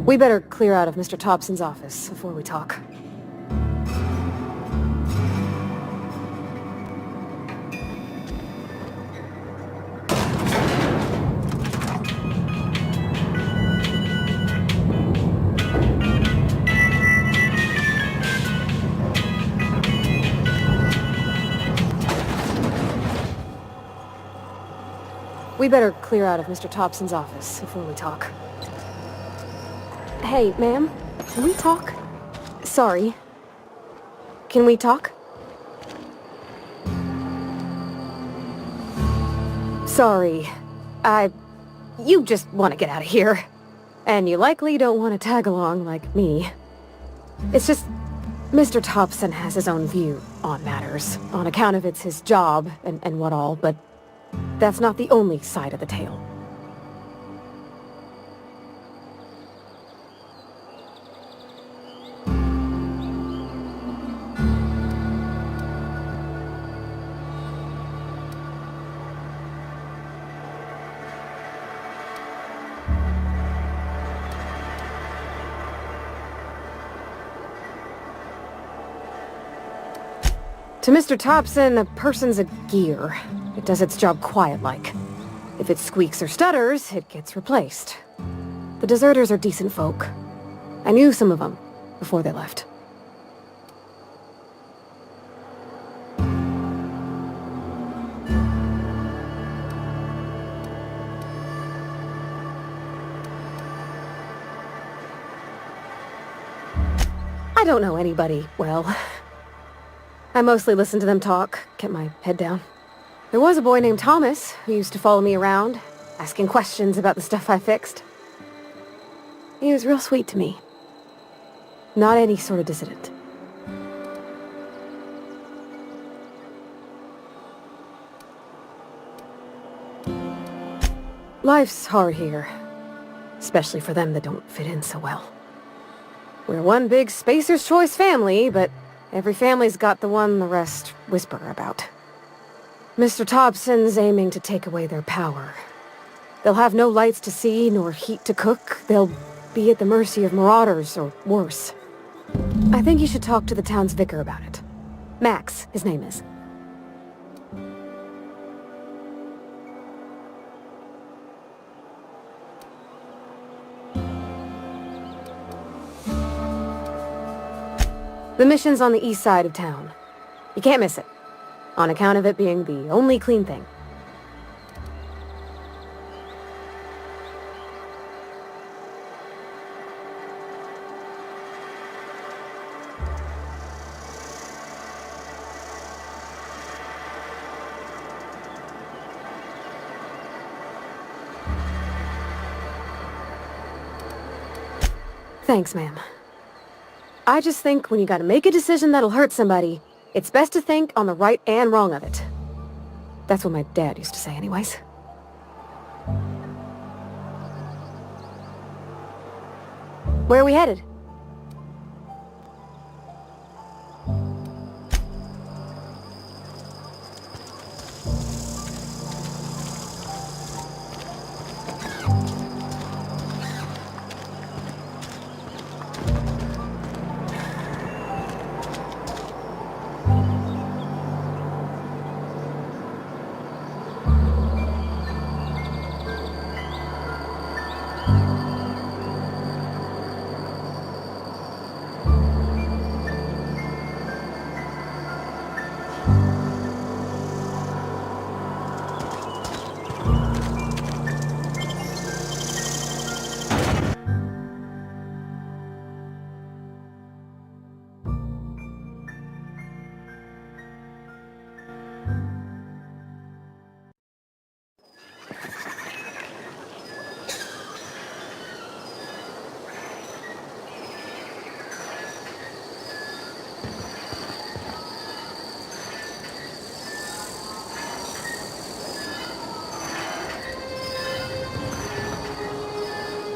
We better clear out of Mr. Thompson's office before we talk. We better clear out of Mr. Thompson's office before we talk. Hey, ma'am, can we talk? Sorry. Can we talk? Sorry. You just want to get out of here. And you likely don't want to tag along like me. It's just, Mr. Thompson has his own view on matters, on account of it's his job and what all, but that's not the only side of the tale. To Mr. Thompson, a person's a gear. It does its job quiet-like. If it squeaks or stutters, it gets replaced. The deserters are decent folk. I knew some of them before they left. I don't know anybody well. I mostly listened to them talk, kept my head down. There was a boy named Thomas who used to follow me around, asking questions about the stuff I fixed. He was real sweet to me. Not any sort of dissident. Life's hard here, especially for them that don't fit in so well. We're one big Spacer's Choice family, but every family's got the one the rest whisper about. Mr. Thompson's aiming to take away their power. They'll have no lights to see, nor heat to cook. They'll be at the mercy of marauders, or worse. I think you should talk to the town's vicar about it. Max, his name is. The mission's on the east side of town. You can't miss it, on account of it being the only clean thing. Thanks, ma'am. I just think when you gotta make a decision that'll hurt somebody, it's best to think on the right and wrong of it. That's what my dad used to say anyways. Where are we headed?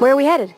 Where are we headed?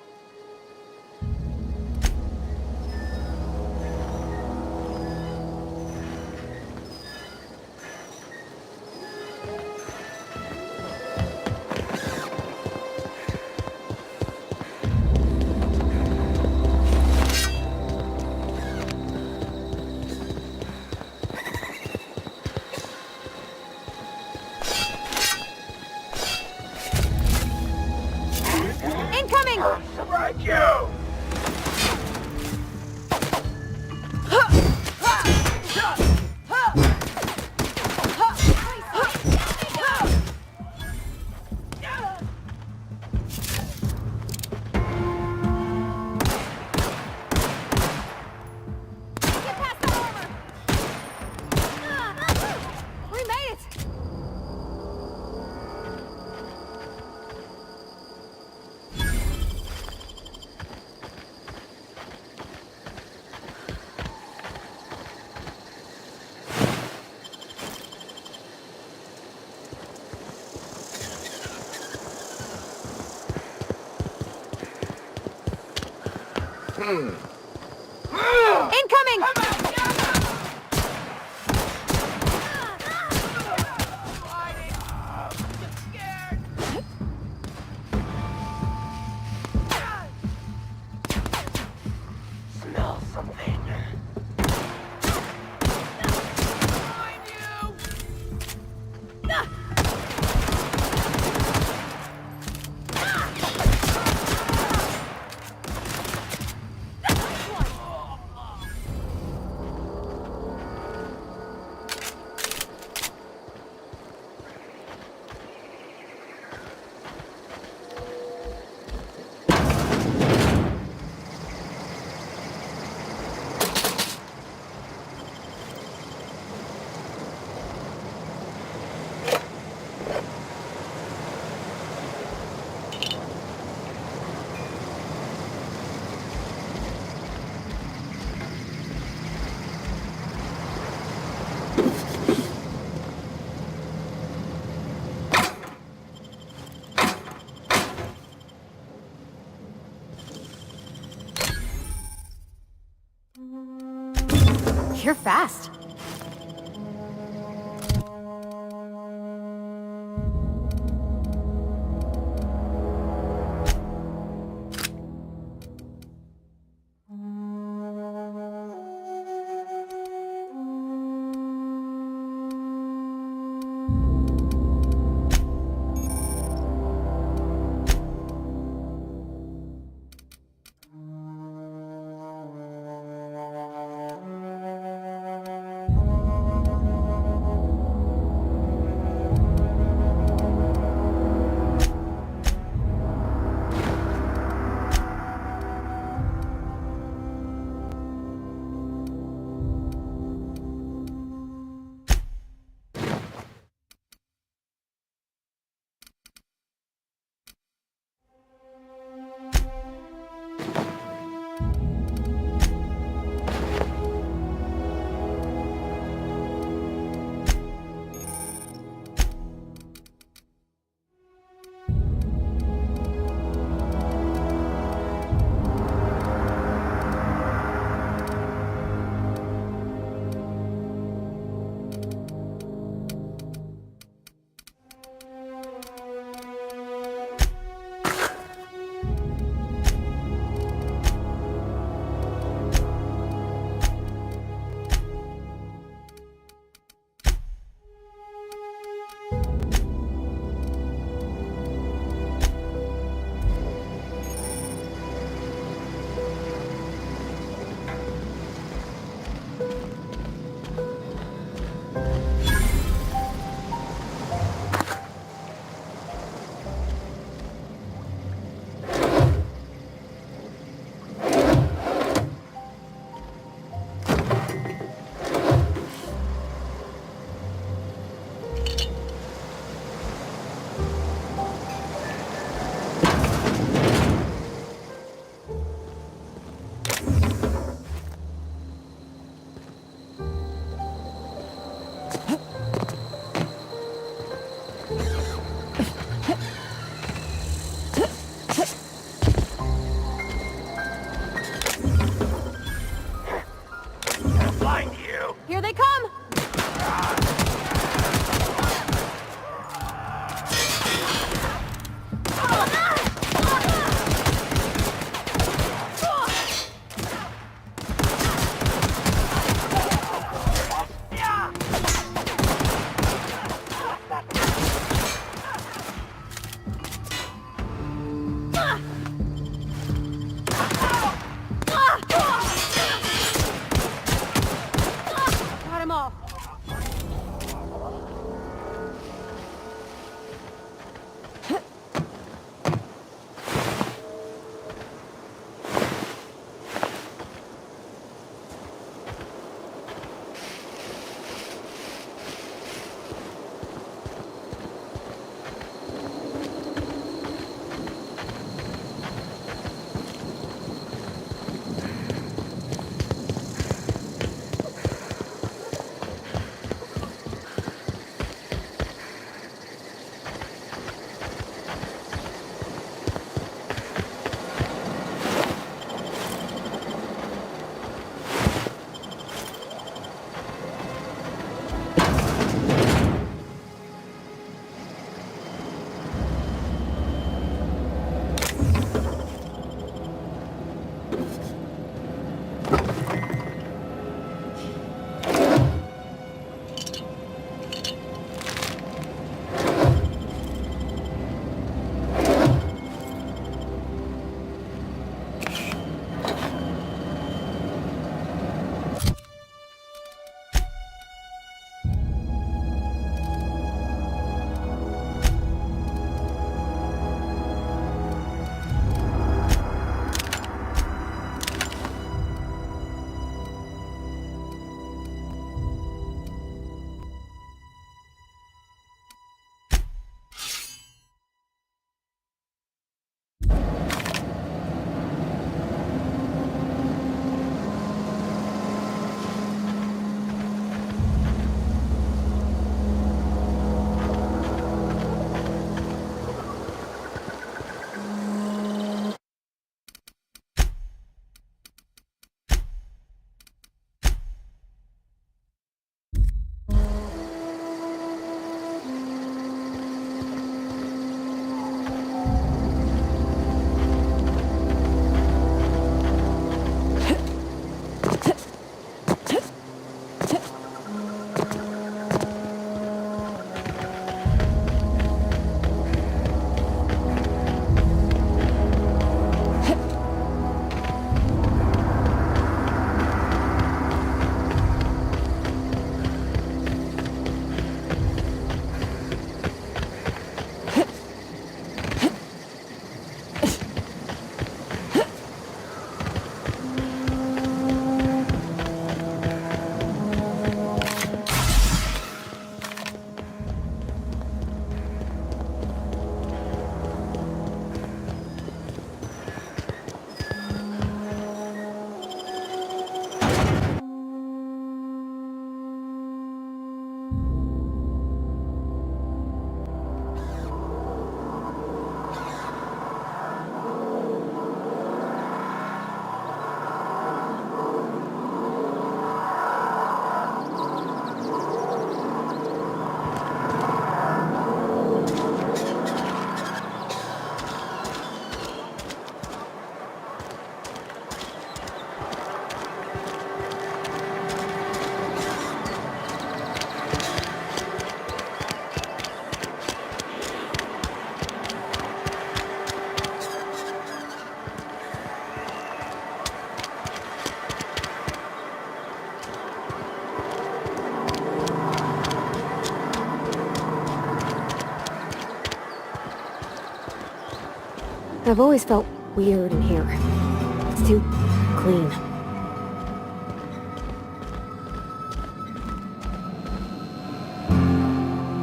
Incoming! Smell something. You're fast. I've always felt weird in here. It's too clean.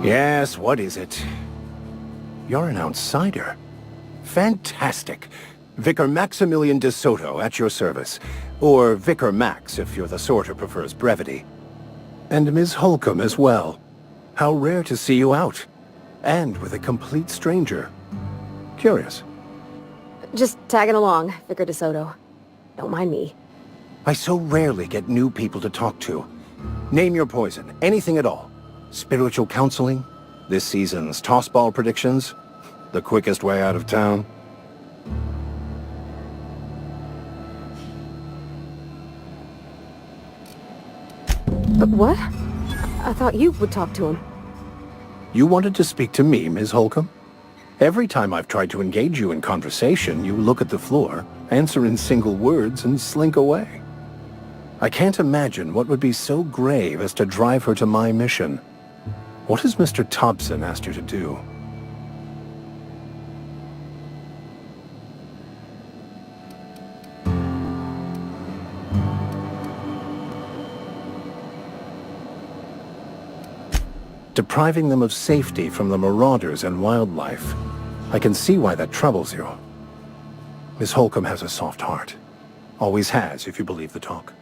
Yes, what is it? You're an outsider. Fantastic. Vicar Maximilian de Soto at your service. Or Vicar Max if you're the sort who prefers brevity. And Ms. Holcomb as well. How rare to see you out. And with a complete stranger. Curious. Just tagging along, Vicar DeSoto. Don't mind me. I so rarely get new people to talk to. Name your poison, anything at all. Spiritual counseling? This season's tossball predictions? The quickest way out of town? But what? I thought you would talk to him. You wanted to speak to me, Ms. Holcomb? Every time I've tried to engage you in conversation, you look at the floor, answer in single words, and slink away. I can't imagine what would be so grave as to drive her to my mission. What has Mr. Thompson asked you to do? Depriving them of safety from the marauders and wildlife. I can see why that troubles you. Miss Holcomb has a soft heart. Always has, if you believe the talk.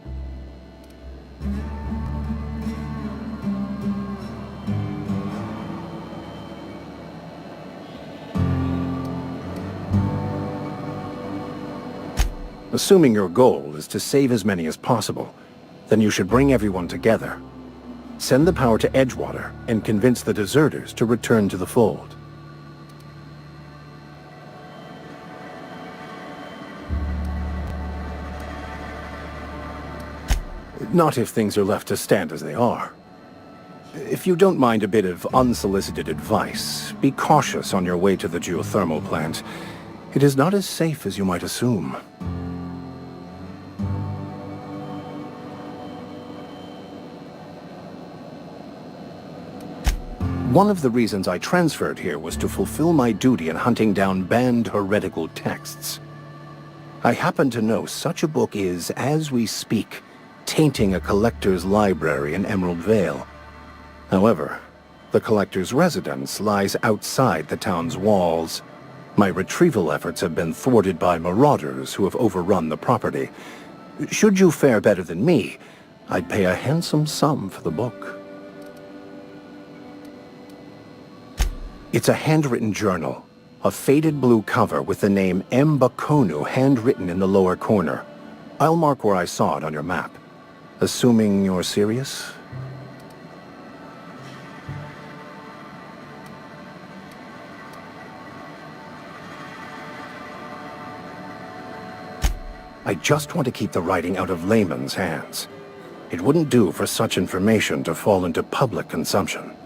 Assuming your goal is to save as many as possible, then you should bring everyone together. Send the power to Edgewater and convince the deserters to return to the fold. Not if things are left to stand as they are. If you don't mind a bit of unsolicited advice, be cautious on your way to the geothermal plant. It is not as safe as you might assume. One of the reasons I transferred here was to fulfill my duty in hunting down banned heretical texts. I happen to know such a book is, as we speak, tainting a collector's library in Emerald Vale. However, the collector's residence lies outside the town's walls. My retrieval efforts have been thwarted by marauders who have overrun the property. Should you fare better than me, I'd pay a handsome sum for the book. It's a handwritten journal, a faded blue cover with the name Mbakonu handwritten in the lower corner. I'll mark where I saw it on your map. Assuming you're serious? I just want to keep the writing out of layman's hands. It wouldn't do for such information to fall into public consumption.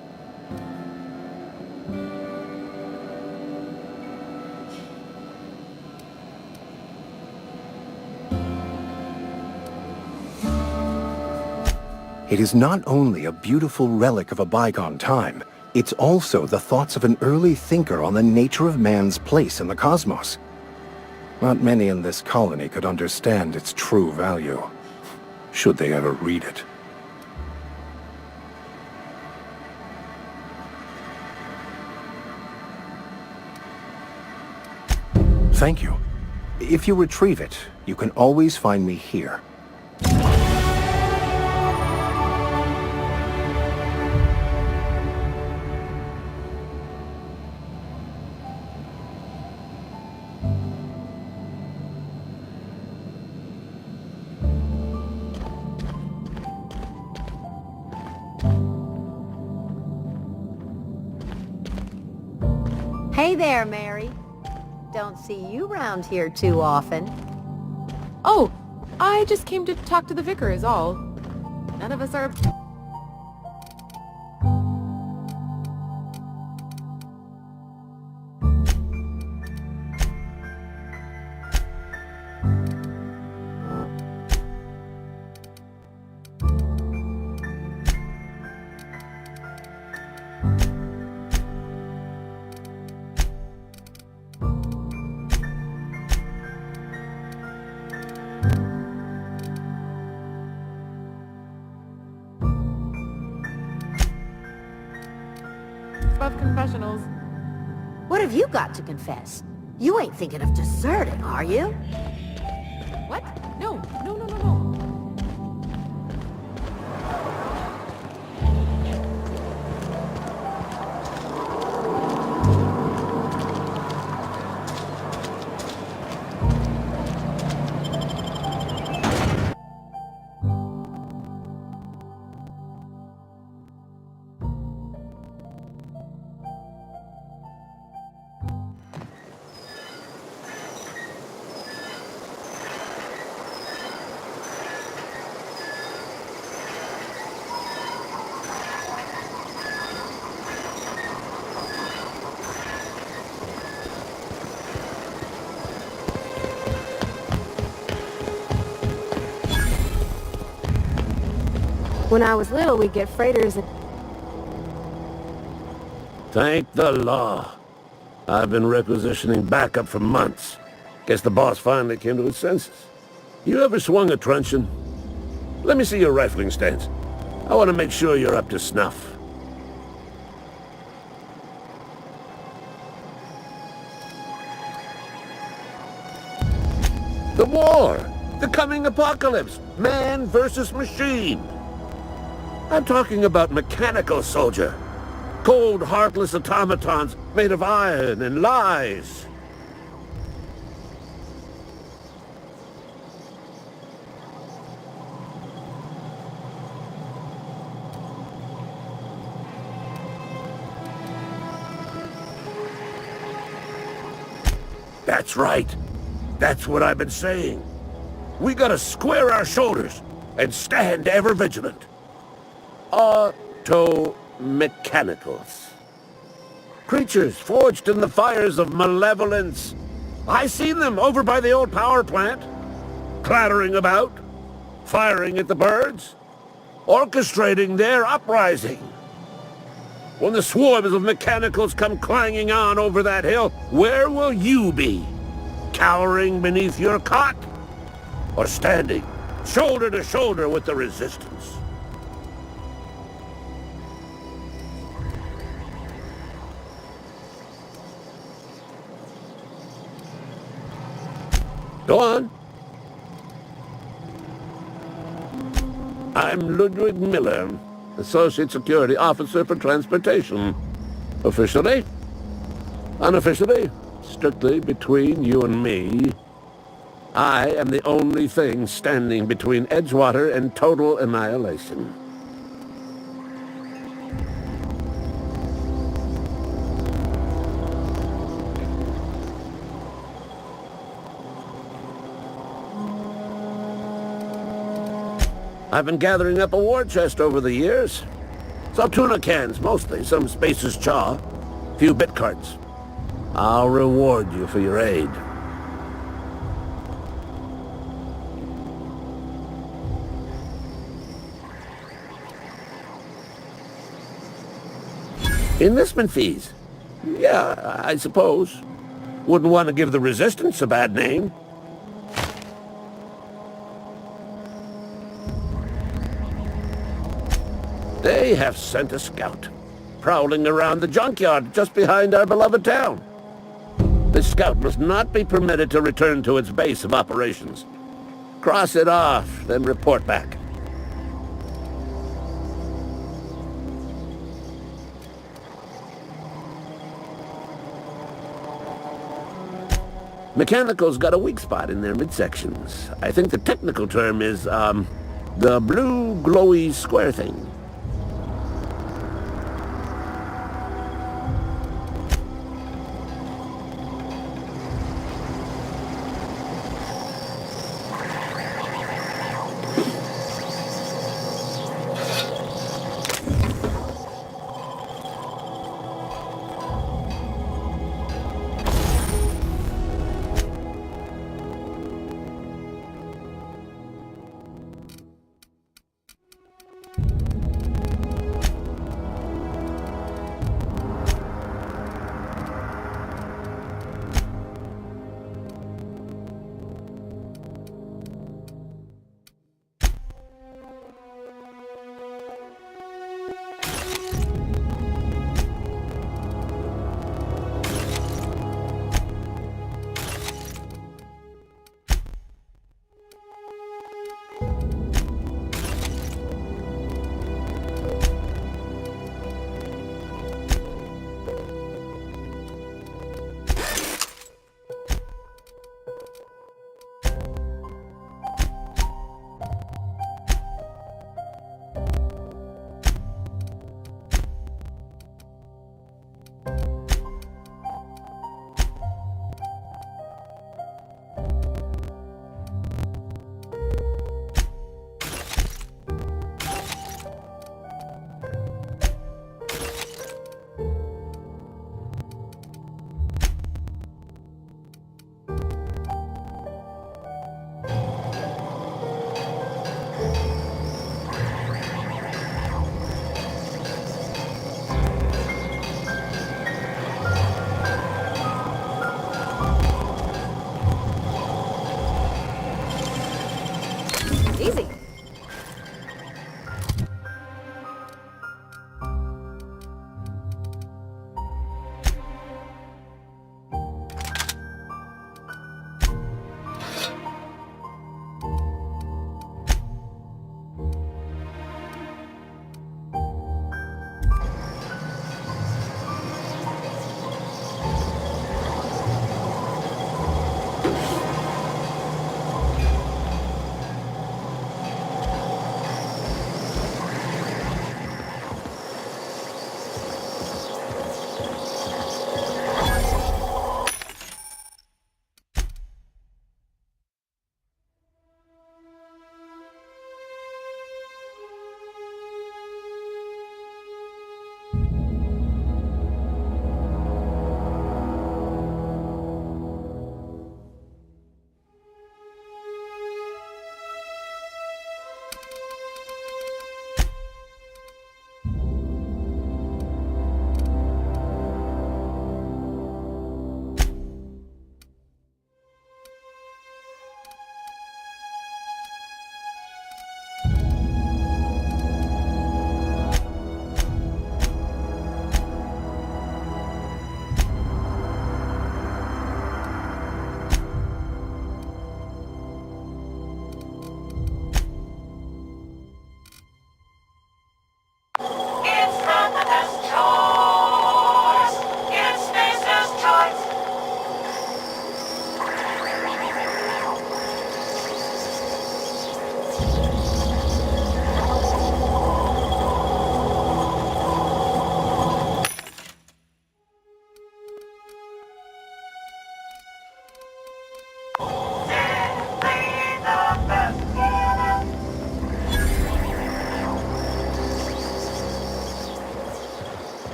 It is not only a beautiful relic of a bygone time, it's also the thoughts of an early thinker on the nature of man's place in the cosmos. Not many in this colony could understand its true value, should they ever read it. Thank you. If you retrieve it, you can always find me here. Hey there, Mary. Don't see you round here too often. Oh, I just came to talk to the vicar is all. None of us are... above confessionals. What have you got to confess? You ain't thinking of deserting, are you? What? No, no, no, no, no. When I was little, we'd get freighters and... Thank the law. I've been requisitioning backup for months. Guess the boss finally came to his senses. You ever swung a truncheon? Let me see your rifling stance. I want to make sure you're up to snuff. The war! The coming apocalypse! Man versus machine! I'm talking about mechanical soldier. Cold, heartless automatons made of iron and lies. That's right. That's what I've been saying. We gotta square our shoulders and stand ever vigilant. Auto-mechanicals. Creatures forged in the fires of malevolence. I seen them over by the old power plant, clattering about, firing at the birds, orchestrating their uprising. When the swarms of mechanicals come clanging on over that hill, where will you be? Cowering beneath your cot? Or standing shoulder to shoulder with the resistance? Go on. I'm Ludwig Miller, Associate Security Officer for Transportation. Officially? Unofficially? Strictly between you and me. I am the only thing standing between Edgewater and total annihilation. I've been gathering up a war chest over the years. Some tuna cans, mostly. Some Spacer's chaw. Few bit carts. I'll reward you for your aid. Enlistment fees? Yeah, I suppose. Wouldn't want to give the Resistance a bad name. They have sent a scout, prowling around the junkyard just behind our beloved town. This scout must not be permitted to return to its base of operations. Cross it off, then report back. Mechanicals got a weak spot in their midsections. I think the technical term is, the blue glowy square thing.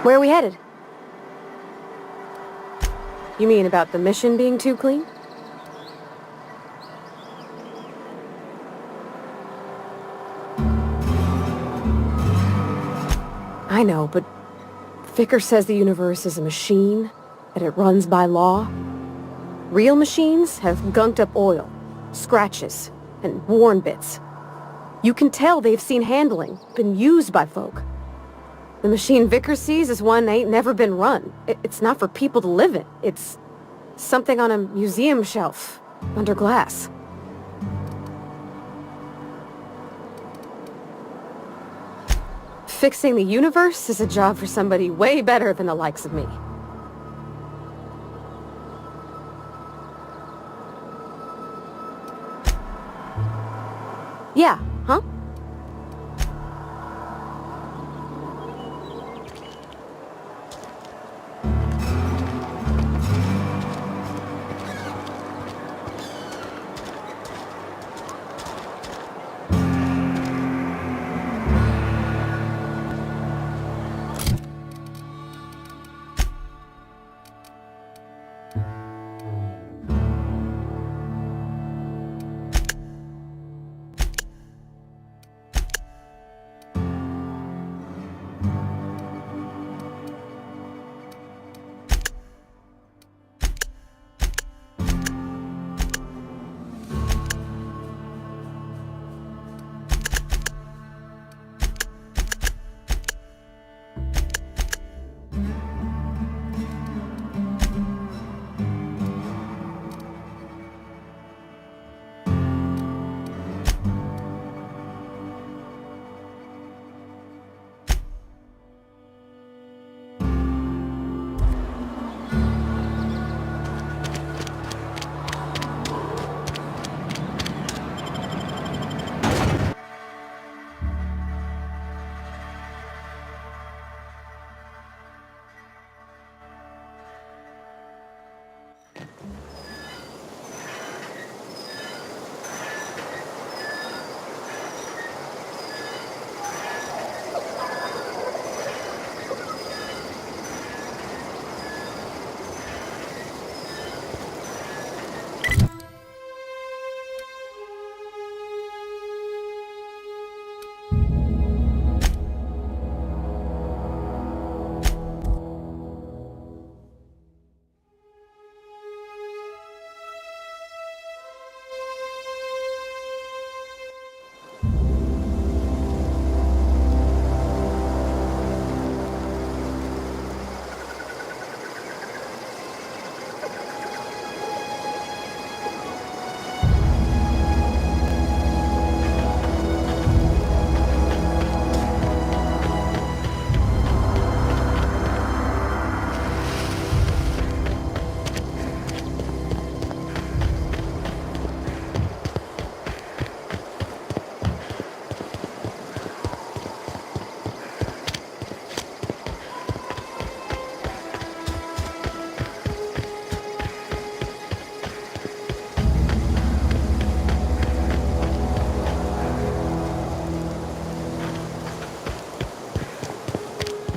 Where are we headed? You mean about the mission being too clean? I know, but Vicker says the universe is a machine, that it runs by law. Real machines have gunked up oil, scratches, and worn bits. You can tell they've seen handling, been used by folk. The machine Vickers sees is one that ain't never been run. It's not for people to live in. It's something on a museum shelf, under glass. Fixing the universe is a job for somebody way better than the likes of me. Yeah, huh?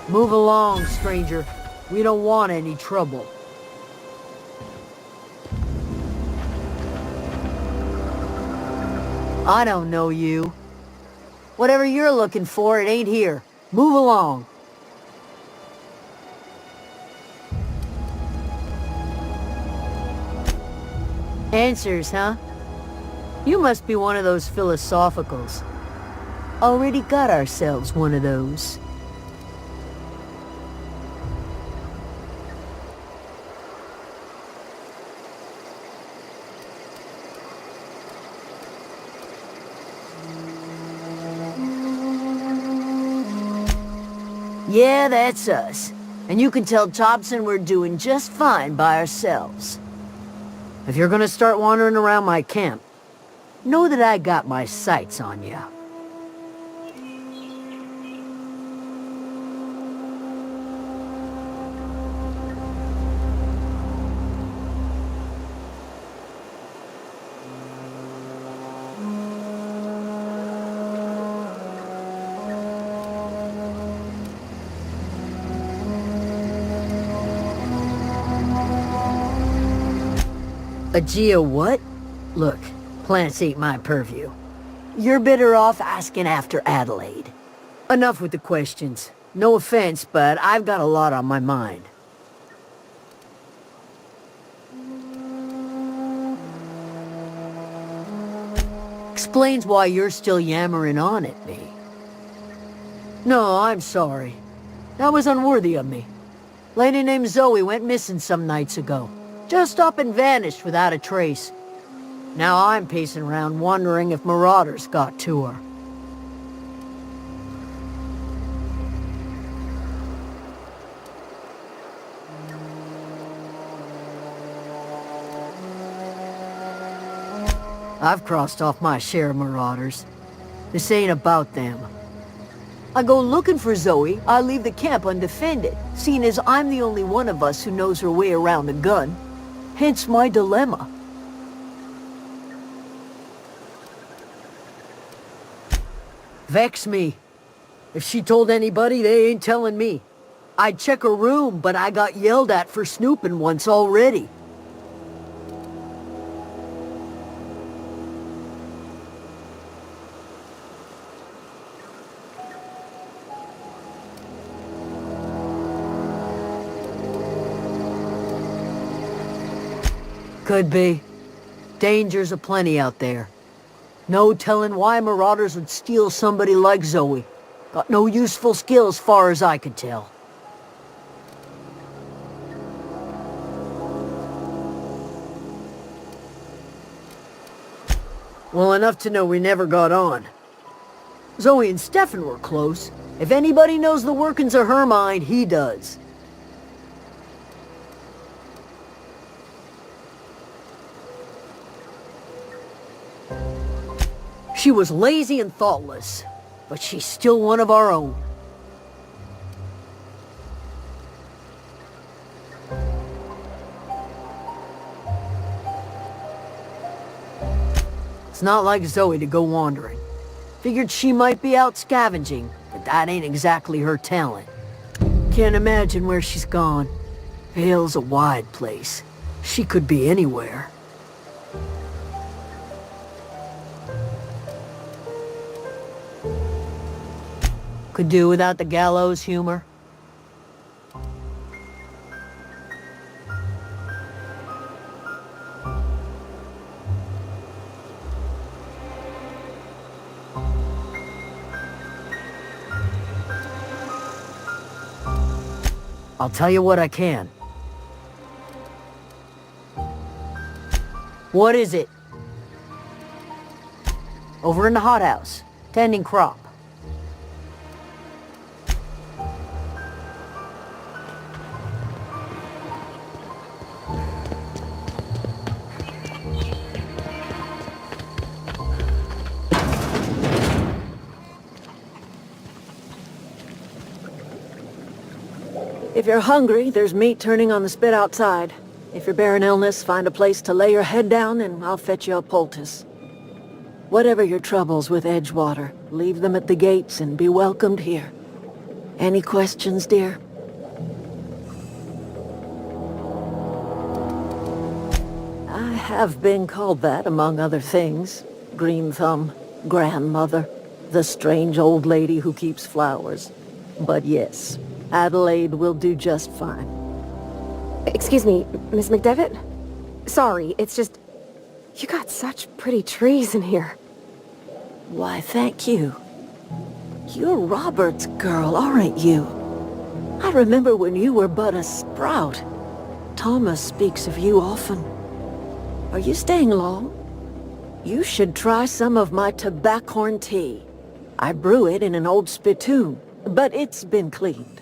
Move along, stranger. We don't want any trouble. I don't know you. Whatever you're looking for, it ain't here. Move along. Answers, huh? You must be one of those philosophicals. Already got ourselves one of those. Yeah, that's us. And you can tell Thompson we're doing just fine by ourselves. If you're gonna start wandering around my camp, know that I got my sights on you. A Geo what? Look, plants ain't my purview. You're better off asking after Adelaide. Enough with the questions. No offense, but I've got a lot on my mind. Explains why you're still yammering on at me. No, I'm sorry. That was unworthy of me. Lady named Zoe went missing some nights ago. Just up and vanished without a trace. Now I'm pacing around wondering if marauders got to her. I've crossed off my share of marauders. This ain't about them. I go looking for Zoe, I leave the camp undefended, seeing as I'm the only one of us who knows her way around a gun. Hence my dilemma. Vex me. If she told anybody, they ain't telling me. I'd check her room, but I got yelled at for snooping once already. Could be. Dangers aplenty out there. No telling why marauders would steal somebody like Zoe. Got no useful skills far as I could tell. Well, enough to know we never got on. Zoe and Stefan were close. If anybody knows the workings of her mind, he does. She was lazy and thoughtless, but she's still one of our own. It's not like Zoe to go wandering. Figured she might be out scavenging, but that ain't exactly her talent. Can't imagine where she's gone. Vale's a wide place. She could be anywhere. Could do without the gallows humor. I'll tell you what I can. What is it? Over in the hothouse, tending crop. If you're hungry, there's meat turning on the spit outside. If you're bearing illness, find a place to lay your head down and I'll fetch you a poultice. Whatever your troubles with Edgewater, leave them at the gates and be welcomed here. Any questions, dear? I have been called that, among other things. Green Thumb, grandmother, the strange old lady who keeps flowers. But yes, Adelaide will do just fine. Excuse me, Miss McDevitt? Sorry, it's just... You got such pretty trees in here. Why, thank you. You're Robert's girl, aren't you? I remember when you were but a sprout. Thomas speaks of you often. Are you staying long? You should try some of my tobaccorn tea. I brew it in an old spittoon, but it's been cleaned.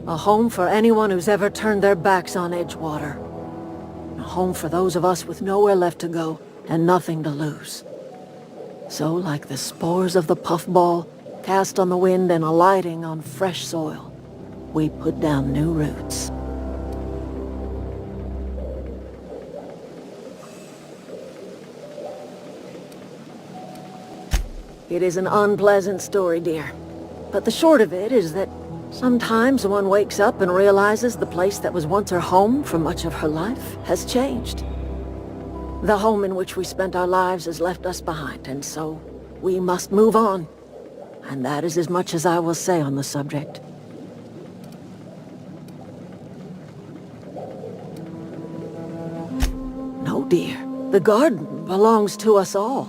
A home for anyone who's ever turned their backs on Edgewater. A home for those of us with nowhere left to go and nothing to lose. So, like the spores of the puffball, cast on the wind and alighting on fresh soil, we put down new roots. It is an unpleasant story, dear. But the short of it is that sometimes one wakes up and realizes the place that was once her home for much of her life has changed. The home in which we spent our lives has left us behind, and so we must move on. And that is as much as I will say on the subject. No, dear. The garden belongs to us all.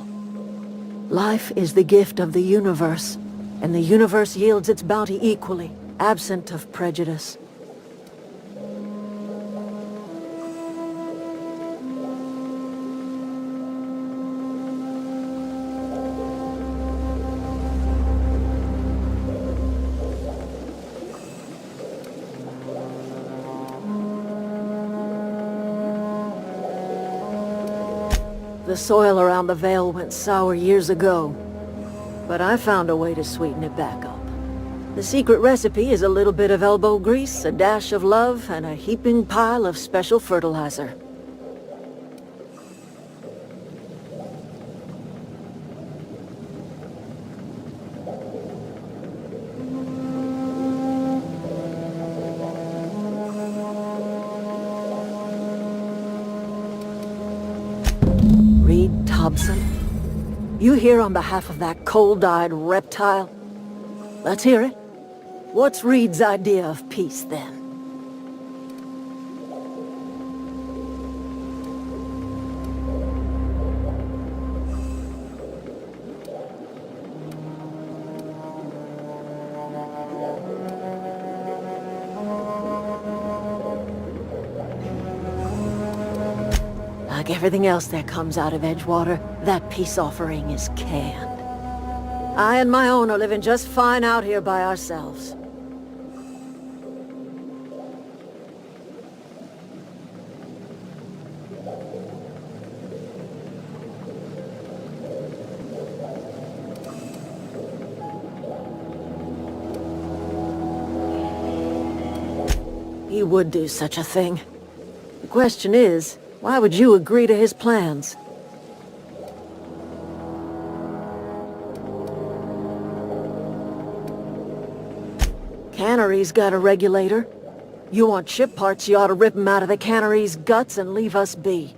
Life is the gift of the universe, and the universe yields its bounty equally, absent of prejudice. The soil around the Vale went sour years ago, but I found a way to sweeten it back up. The secret recipe is a little bit of elbow grease, a dash of love, and a heaping pile of special fertilizer. You here on behalf of that cold-eyed reptile? Let's hear it. What's Reed's idea of peace, then? Like everything else that comes out of Edgewater, that peace offering is canned. I and my own are living just fine out here by ourselves. He would do such a thing. The question is, why would you agree to his plans? Cannery's got a regulator. You want ship parts, you ought to rip them out of the cannery's guts and leave us be.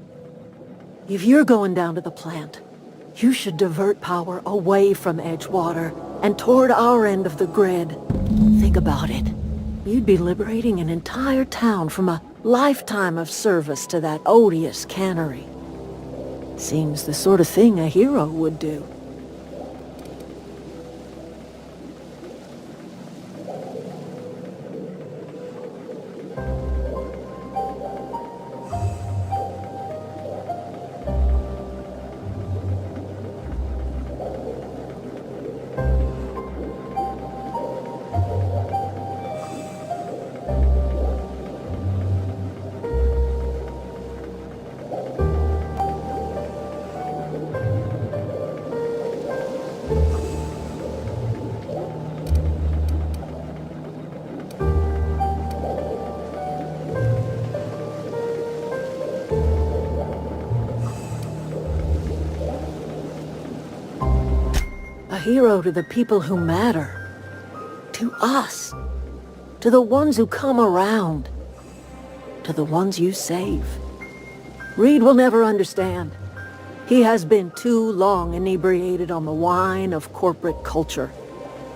If you're going down to the plant, you should divert power away from Edgewater and toward our end of the grid. Think about it. You'd be liberating an entire town from a lifetime of service to that odious cannery. Seems the sort of thing a hero would do. A hero to the people who matter. To us. To the ones who come around. To the ones you save. Reed will never understand. He has been too long inebriated on the wine of corporate culture.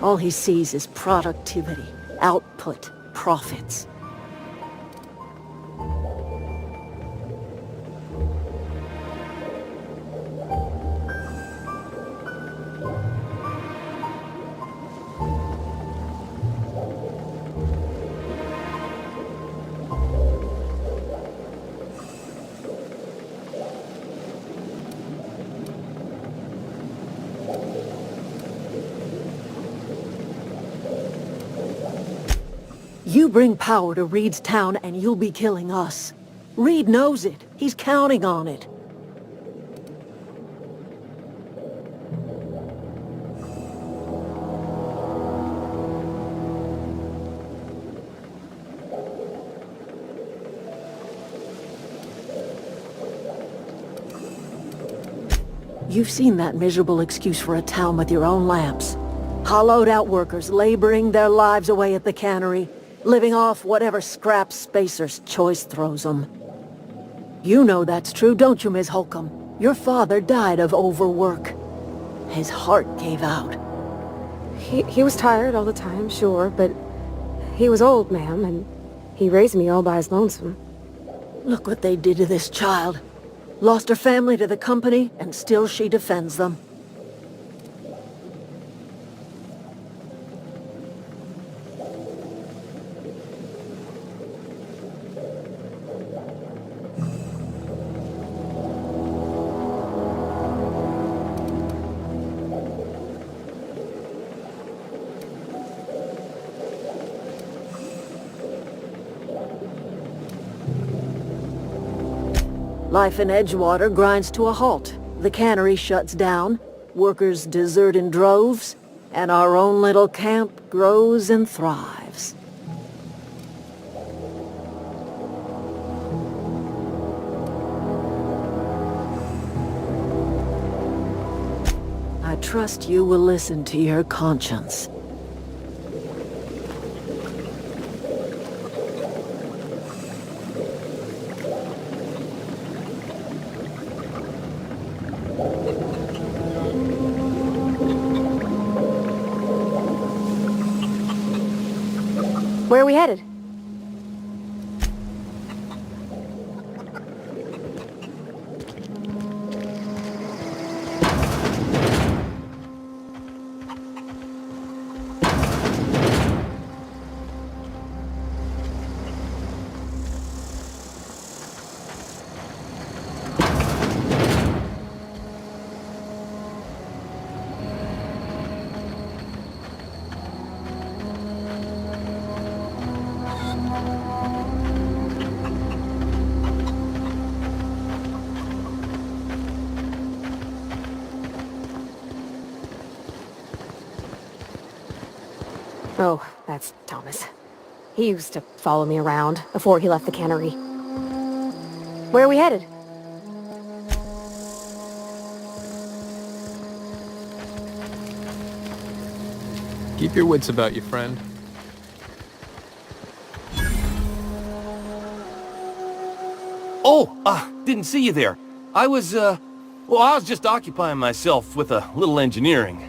All he sees is productivity, output, profits. You bring power to Reed's town and you'll be killing us. Reed knows it. He's counting on it. You've seen that miserable excuse for a town with your own lamps. Hollowed-out workers laboring their lives away at the cannery, living off whatever scrap Spacer's choice throws them. You know that's true, don't you, Miss Holcomb? Your father died of overwork. His heart gave out. He was tired all the time, sure, but he was old, ma'am, and he raised me all by his lonesome. Look what they did to this child. Lost her family to the company, and still she defends them. Life in Edgewater grinds to a halt. The cannery shuts down, workers desert in droves, and our own little camp grows and thrives. I trust you will listen to your conscience. Where are we headed? Oh, that's Thomas. He used to follow me around before he left the cannery. Where are we headed? Keep your wits about you, friend. Oh, didn't see you there. I was just occupying myself with a little engineering.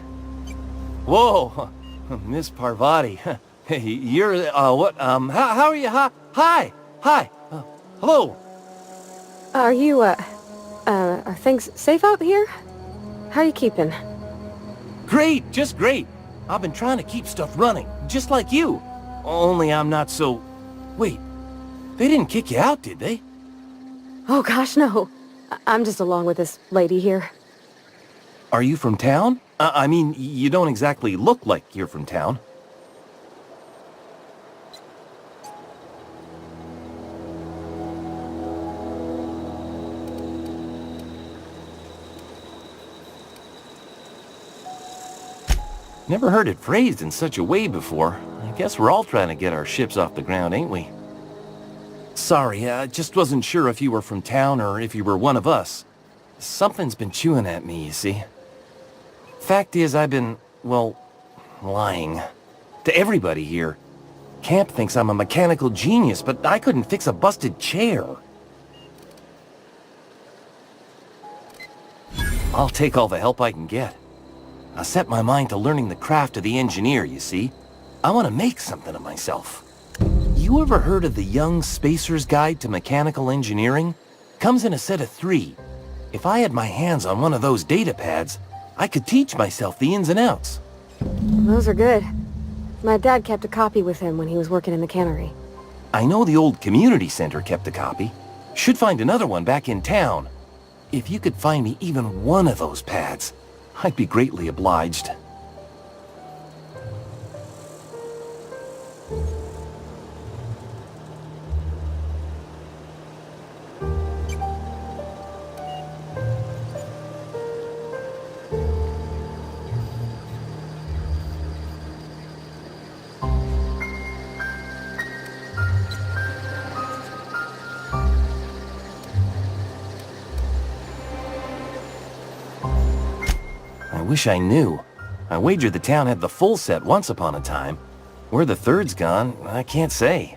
Whoa, Miss Parvati. Hey, you're, how are you? Hi. Hello. Are you, are things safe out here? How are you keeping? Great, just great. I've been trying to keep stuff running, just like you. Only I'm not so... Wait, they didn't kick you out, did they? Oh gosh, no. I'm just along with this lady here. Are you from town? I mean, you don't exactly look like you're from town. Never heard it phrased in such a way before. I guess we're all trying to get our ships off the ground, ain't we? Sorry, I just wasn't sure if you were from town or if you were one of us. Something's been chewing at me, you see. Fact is, I've been, well, lying. To everybody here. Camp thinks I'm a mechanical genius, but I couldn't fix a busted chair. I'll take all the help I can get. I set my mind to learning the craft of the engineer, you see. I want to make something of myself. You ever heard of the Young Spacer's Guide to Mechanical Engineering? Comes in a set of 3. If I had my hands on one of those data pads, I could teach myself the ins and outs. Those are good. My dad kept a copy with him when he was working in the cannery. I know the old community center kept a copy. Should find another one back in town. If you could find me even one of those pads, I'd be greatly obliged. wish I knew. I wagered the town had the full set once upon a time. Where the third's gone, I can't say.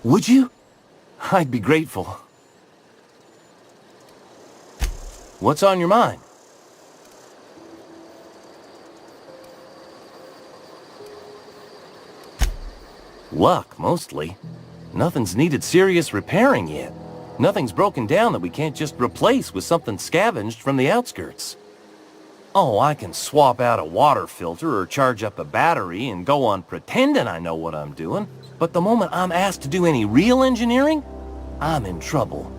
Would you? I'd be grateful. What's on your mind? Luck, mostly. Nothing's needed serious repairing yet. Nothing's broken down that we can't just replace with something scavenged from the outskirts. Oh, I can swap out a water filter or charge up a battery and go on pretending I know what I'm doing. But the moment I'm asked to do any real engineering, I'm in trouble.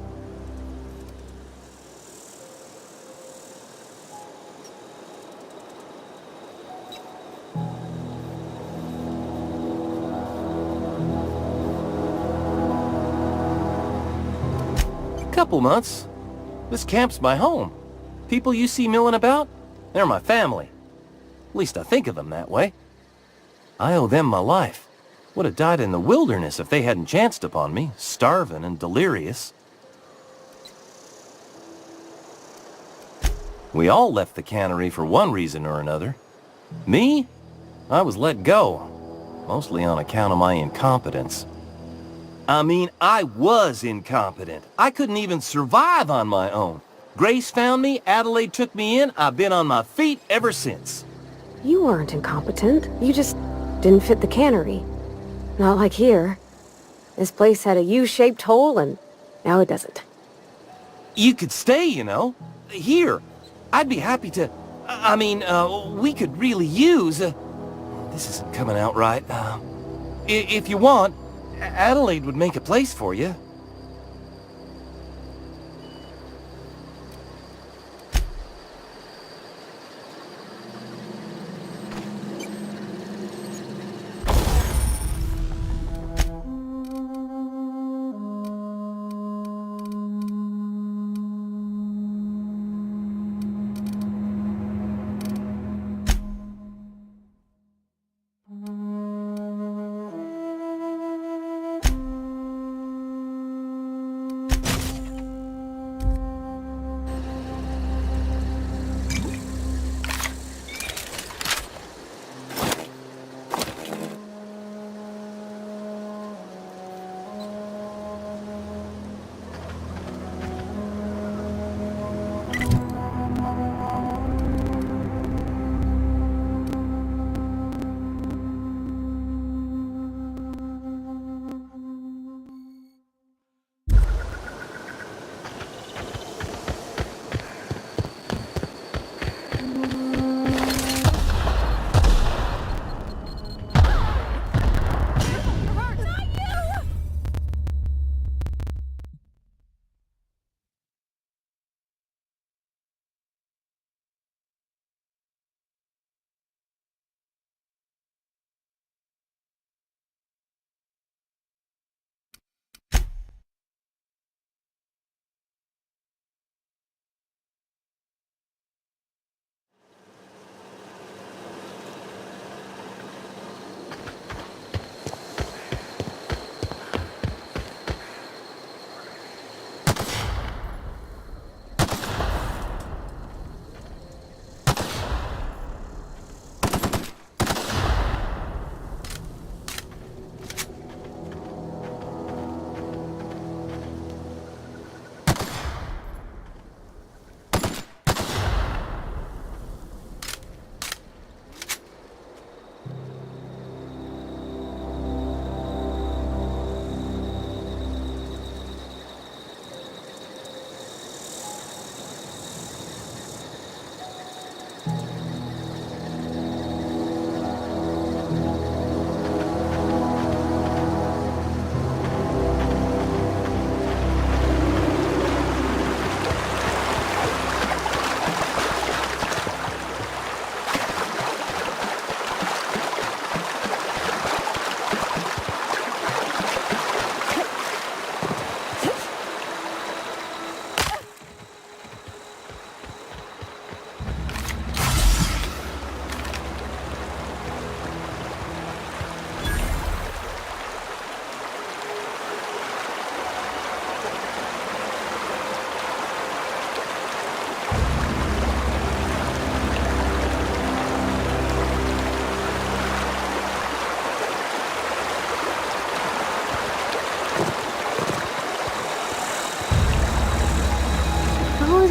Couple months. This camp's my home. People you see milling about, they're my family. At least I think of them that way. I owe them my life. Would have died in the wilderness if they hadn't chanced upon me, starving and delirious. We all left the cannery for one reason or another. Me? I was let go, mostly on account of my incompetence. I mean, I was incompetent. I couldn't even survive on my own. Grace found me, Adelaide took me in, I've been on my feet ever since. You weren't incompetent. You just didn't fit the cannery. Not like here. This place had a U-shaped hole, and now it doesn't. You could stay, you know. Here. I'd be happy to... we could really use... this isn't coming out right. If you want, Adelaide would make a place for you.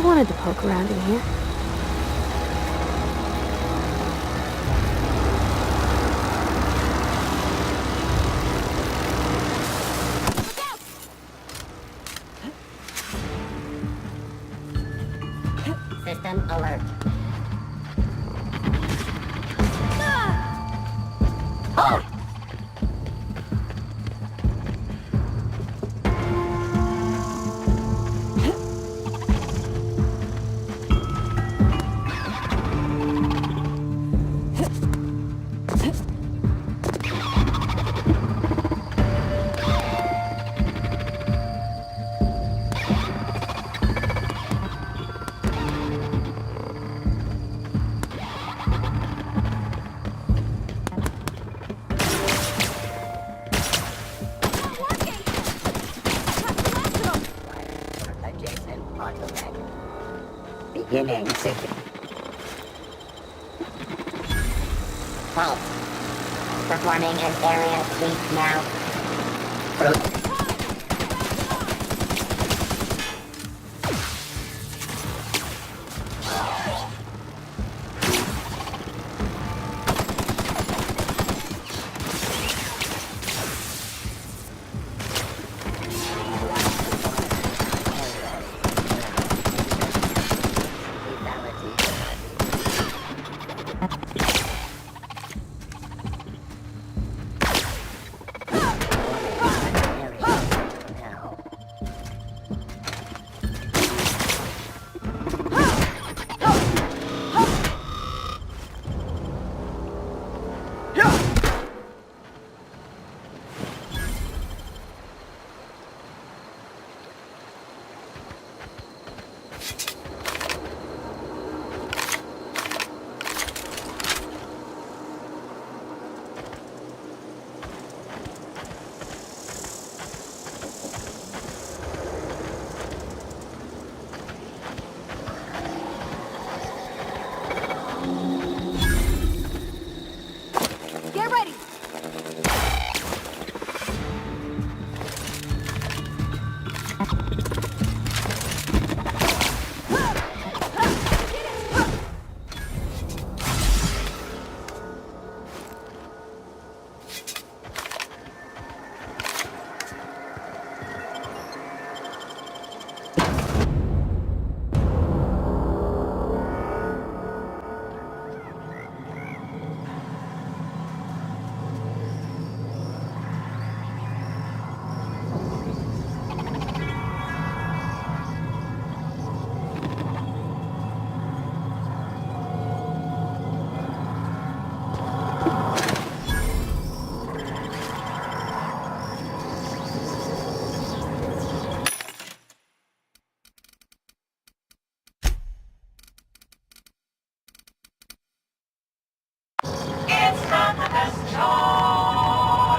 wanted to poke around in here. System alert. Adjacent automatic. Beginning sequence. Halt. Performing an area sweep now.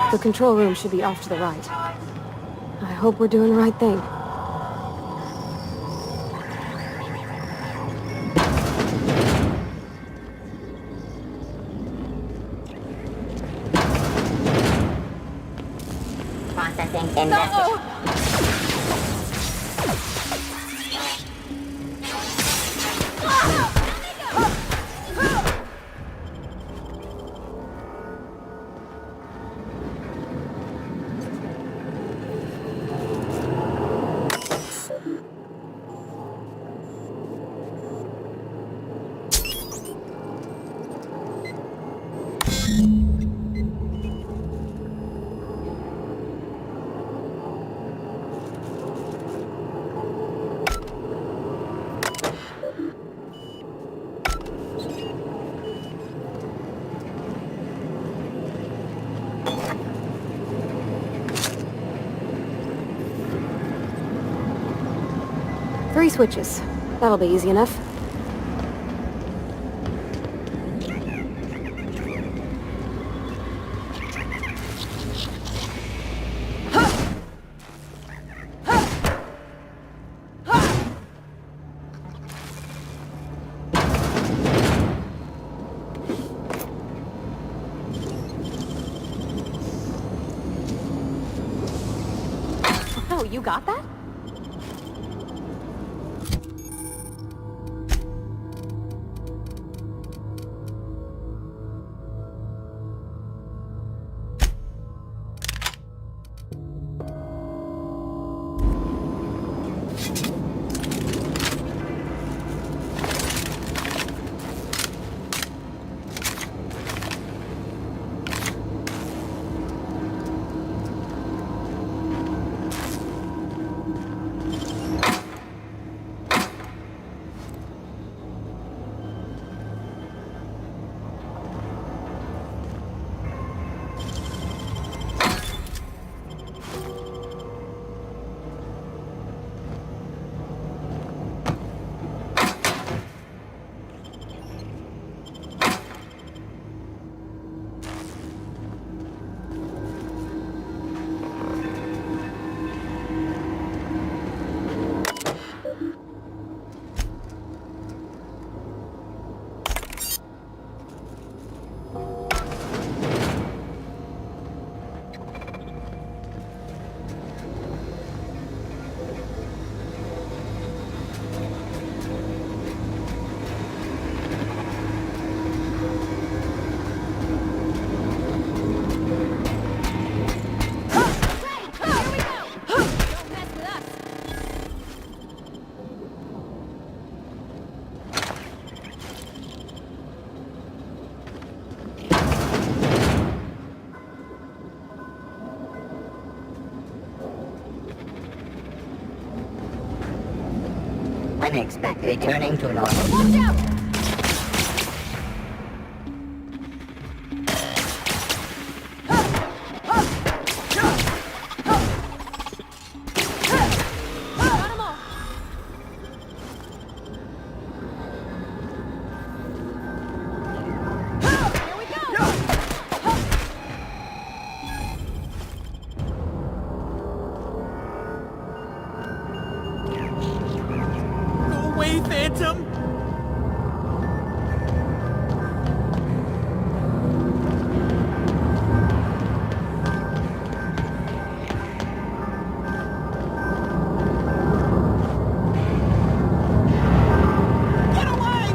The control room should be off to the right. I hope we're doing the right thing. Processing investigation. Three switches. That'll be easy enough. Oh, you got that? Expect returning to normal. Go away, Phantom! Get away!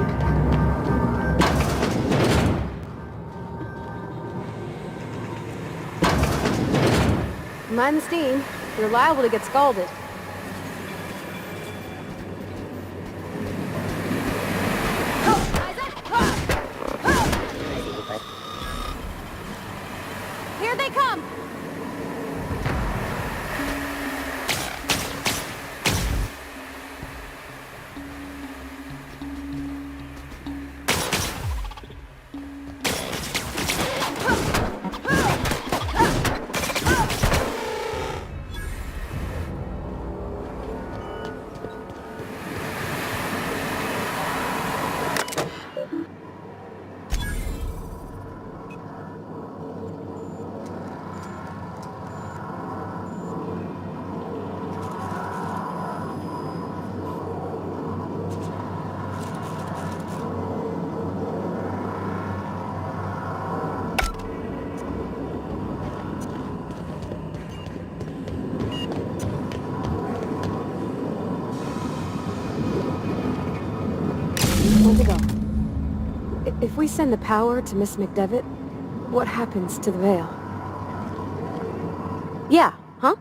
Mind the steam. You're liable to get scalded. Here they come! Where'd they go? If we send the power to Miss McDevitt, what happens to the veil? Yeah, huh?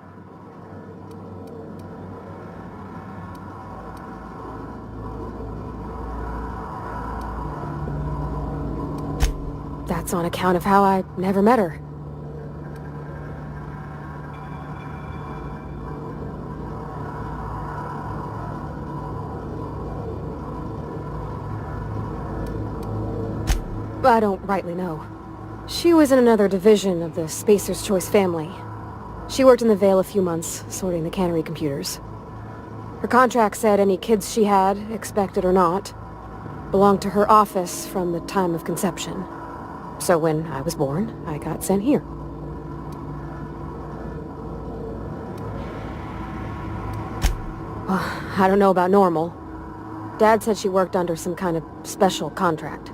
That's on account of how I never met her. I don't rightly know. She was in another division of the Spacer's Choice family. She worked in the Vale a few months, sorting the cannery computers. Her contract said any kids she had, expected or not, belonged to her office from the time of conception. So when I was born, I got sent here. Well, I don't know about normal. Dad said she worked under some kind of special contract.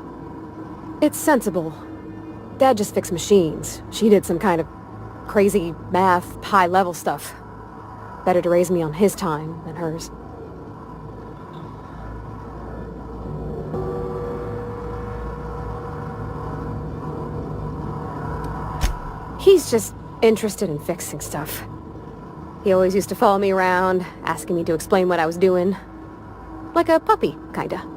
It's sensible. Dad just fixed machines. She did some kind of crazy math, high-level stuff. Better to raise me on his time than hers. He's just interested in fixing stuff. He always used to follow me around, asking me to explain what I was doing. Like a puppy, kinda.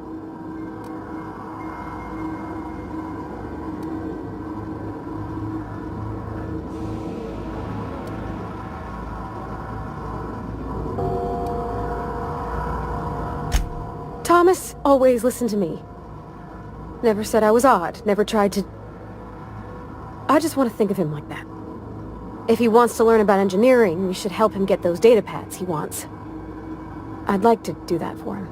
Thomas always listened to me. Never said I was odd, never tried to... I just want to think of him like that. If he wants to learn about engineering, we should help him get those data pads he wants. I'd like to do that for him.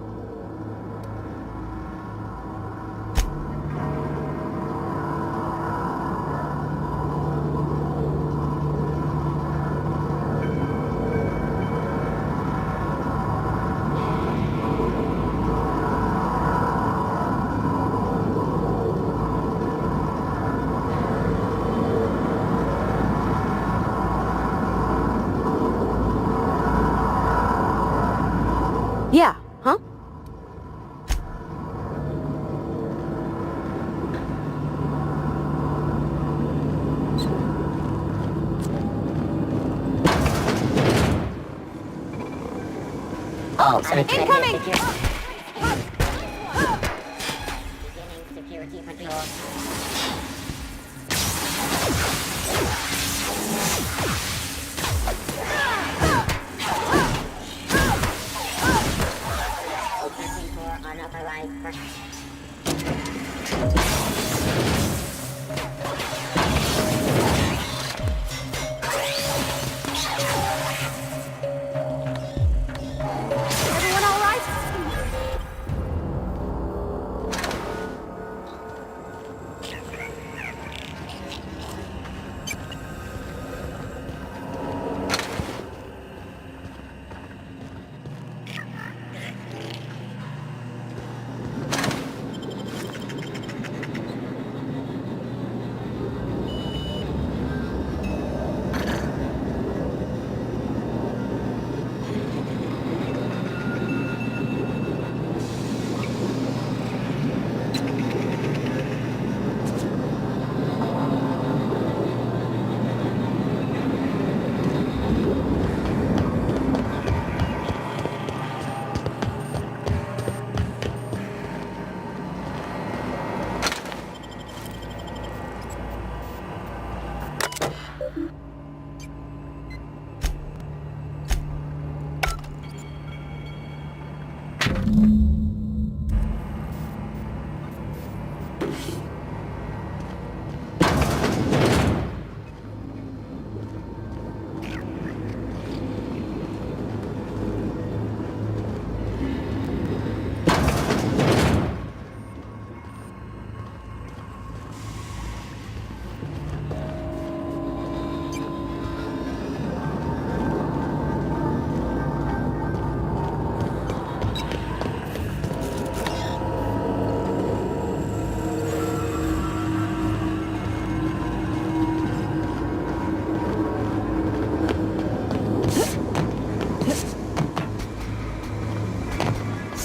Yeah, huh? All Incoming! Beginning security patrol.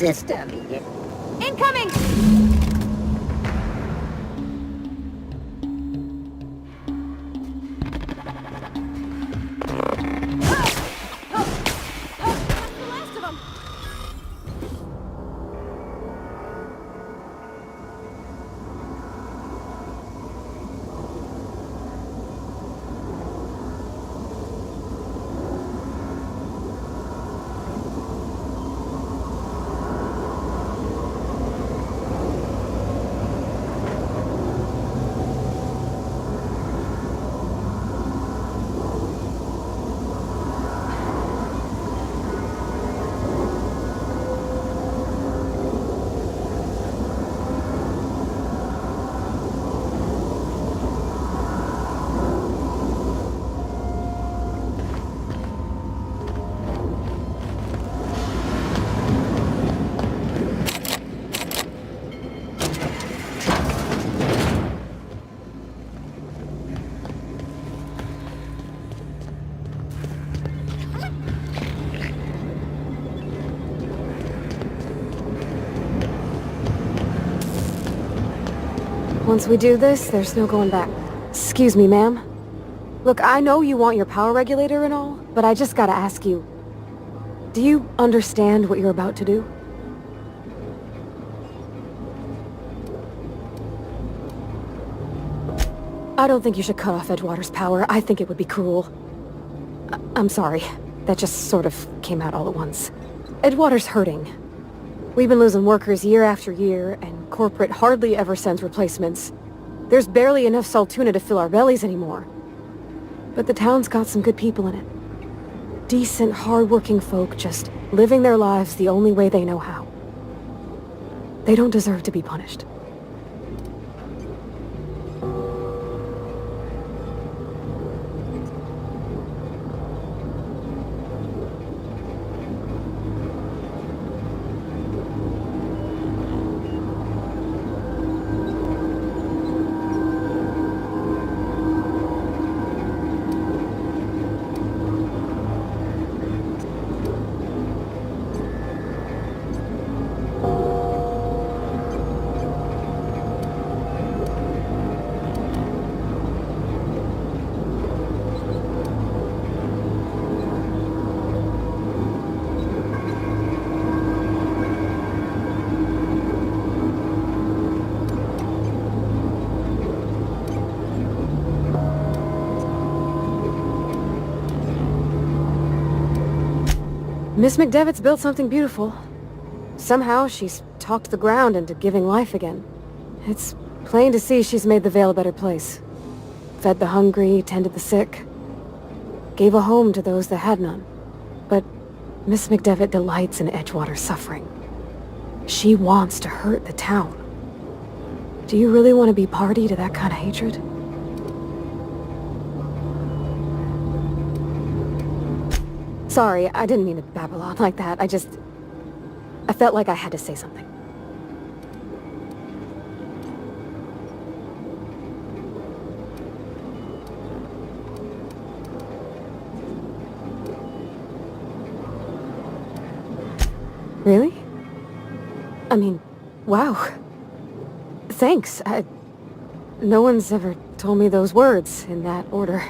System. Incoming! Once we do this, there's no going back. Excuse me, ma'am. Look, I know you want your power regulator and all, but I just gotta ask you. Do you understand what you're about to do? I don't think you should cut off Edgewater's power. I think it would be cruel. I'm sorry. That just sort of came out all at once. Edgewater's hurting. We've been losing workers year after year, and corporate hardly ever sends replacements. There's barely enough Saltuna to fill our bellies anymore. But the town's got some good people in it. Decent, hard-working folk just living their lives the only way they know how. They don't deserve to be punished. Miss McDevitt's built something beautiful. Somehow, she's talked the ground into giving life again. It's plain to see she's made the Vale a better place. Fed the hungry, tended the sick. Gave a home to those that had none. But Miss McDevitt delights in Edgewater's suffering. She wants to hurt the town. Do you really want to be party to that kind of hatred? Sorry, I didn't mean to babble on like that. I felt like I had to say something. Really? I mean, wow. Thanks. No one's ever told me those words in that order.